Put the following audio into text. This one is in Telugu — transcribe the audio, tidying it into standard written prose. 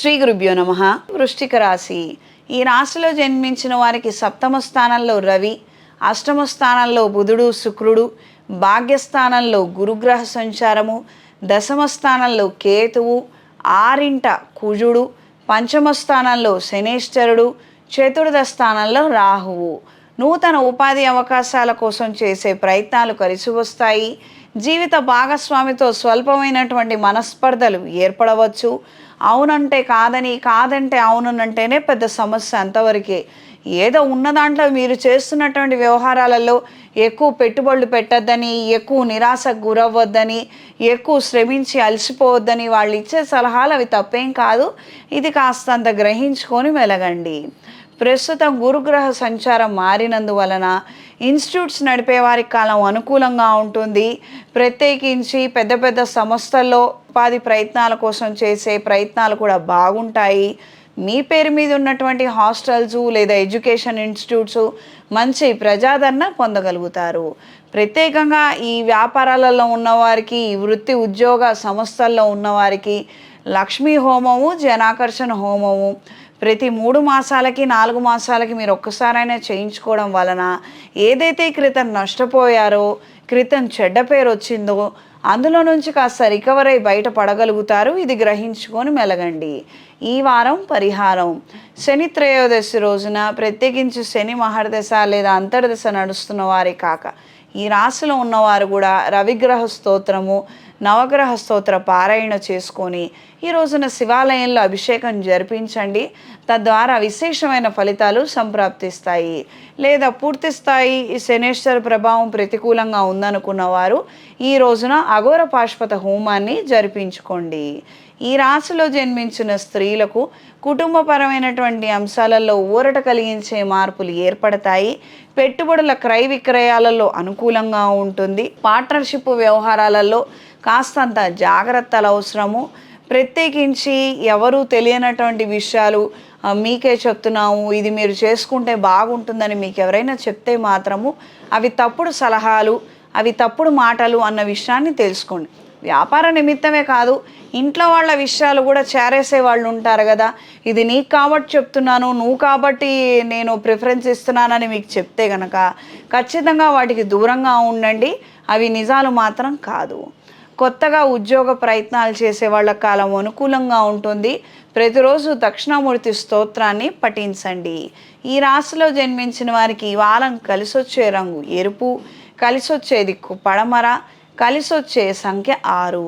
శ్రీ గురుభ్యో నమః. వృశ్చిక రాశి. ఈ రాశిలో జన్మించిన వారికి సప్తమ స్థానంలో రవి, అష్టమ స్థానంలో బుధుడు శుక్రుడు, భాగ్యస్థానంలో గురుగ్రహ సంచారము, దశమ స్థానంలో కేతువు, ఆరింట కుజుడు, పంచమ స్థానంలో శనేశ్వరుడు, చతుర్థ స్థానంలో రాహువు. నూతన ఉపాధి అవకాశాల కోసం చేసే ప్రయత్నాలు కలిసి వస్తాయి. జీవిత భాగస్వామితో స్వల్పమైనటువంటి మనస్పర్ధలు ఏర్పడవచ్చు. అవునంటే కాదని, కాదంటే అవునంటేనే పెద్ద సమస్య. అంతవరకే. ఏదో ఉన్న దాంట్లో మీరు చేస్తున్నటువంటి వ్యవహారాలలో ఎక్కువ పెట్టుబడులు పెట్టద్దని, ఎక్కువ నిరాశకు గురవ్వద్దని, ఎక్కువ శ్రమించి అలసిపోవద్దని వాళ్ళు ఇచ్చే సలహాలు అవి తప్పేం కాదు. ఇది కాస్తంత గ్రహించుకొని మెలగండి. ప్రస్తుతం గురుగ్రహ సంచారం మారినందువలన ఇన్స్టిట్యూట్స్ నడిపే వారికి కాలం అనుకూలంగా ఉంటుంది. ప్రత్యేకించి పెద్ద పెద్ద సంస్థల్లో ఉపాధి ప్రయత్నాల కోసం చేసే ప్రయత్నాలు కూడా బాగుంటాయి. మీ పేరు మీద ఉన్నటువంటి హాస్టల్స్ లేదా ఎడ్యుకేషన్ ఇన్స్టిట్యూట్స్ మంచి ప్రజాదరణ పొందగలుగుతారు. ప్రత్యేకంగా ఈ వ్యాపారాలలో ఉన్నవారికి, ఈ వృత్తి ఉద్యోగ సంస్థల్లో ఉన్నవారికి లక్ష్మీ హోమము, జనాకర్షణ హోమము ప్రతి 3 మాసాలకి 4 మాసాలకి మీరు ఒక్కసారైనా చేయించుకోవడం వలన ఏదైతే క్రితం నష్టపోయారో, క్రితం చెడ్డ పేరు వచ్చిందో అందులో నుంచి కాస్త రికవర్ అయి బయటపడగలుగుతారు. ఇది గ్రహించుకొని మెలగండి. ఈ వారం పరిహారం: శని త్రయోదశి రోజున, ప్రత్యేకించి శని మహర్దశ లేదా అంతర్దశ నడుస్తున్న వారే కాక ఈ రాశిలో ఉన్నవారు కూడా రవిగ్రహ స్తోత్రము, నవగ్రహ స్తోత్ర పారాయణ చేసుకొని ఈ రోజున శివాలయంలో అభిషేకం జరిపించండి. తద్వారా విశేషమైన ఫలితాలు సంప్రాప్తిస్తాయి. లేదా పూర్తి స్థాయి శనేశ్వర ప్రభావం ప్రతికూలంగా ఉందనుకున్న వారు ఈ రోజున అఘోర పాశుపత హోమాన్ని జరిపించుకోండి. ఈ రాశిలో జన్మించిన స్త్రీలకు కుటుంబపరమైనటువంటి అంశాలలో ఊరట కలిగించే మార్పులు ఏర్పడతాయి. పెట్టుబడుల క్రయ విక్రయాలలో అనుకూలంగా ఉంటుంది. పార్ట్నర్షిప్ వ్యవహారాలలో కాస్తంత జాగ్రత్తలు అవసరము. ప్రత్యేకించి ఎవరూ తెలియనటువంటి విషయాలు మీకే చెప్తున్నాము, ఇది మీరు చేసుకుంటే బాగుంటుందని మీకు ఎవరైనా చెప్తే మాత్రము అవి తప్పుడు సలహాలు, అవి తప్పుడు మాటలు అన్న విషయాన్ని తెలుసుకోండి. వ్యాపార నిమిత్తమే కాదు, ఇంట్లో వాళ్ళ విషయాలు కూడా చేరేసే వాళ్ళు ఉంటారు కదా. ఇది నీకు కాబట్టి చెప్తున్నాను, నువ్వు కాబట్టి నేను ప్రిఫరెన్స్ ఇస్తున్నానని మీకు చెప్తే కనుక ఖచ్చితంగా వాటికి దూరంగా ఉండండి. అవి నిజాలు మాత్రం కాదు. కొత్తగా ఉద్యోగ ప్రయత్నాలు చేసే వాళ్ళ కాలం అనుకూలంగా ఉంటుంది. ప్రతిరోజు దక్షిణామూర్తి స్తోత్రాన్ని పఠించండి. ఈ రాశిలో జన్మించిన వారికి ఈ వారం కలిసొచ్చే రంగు ఎరుపు, కలిసొచ్చే దిక్కు పడమర, కలిసొచ్చే సంఖ్య 6.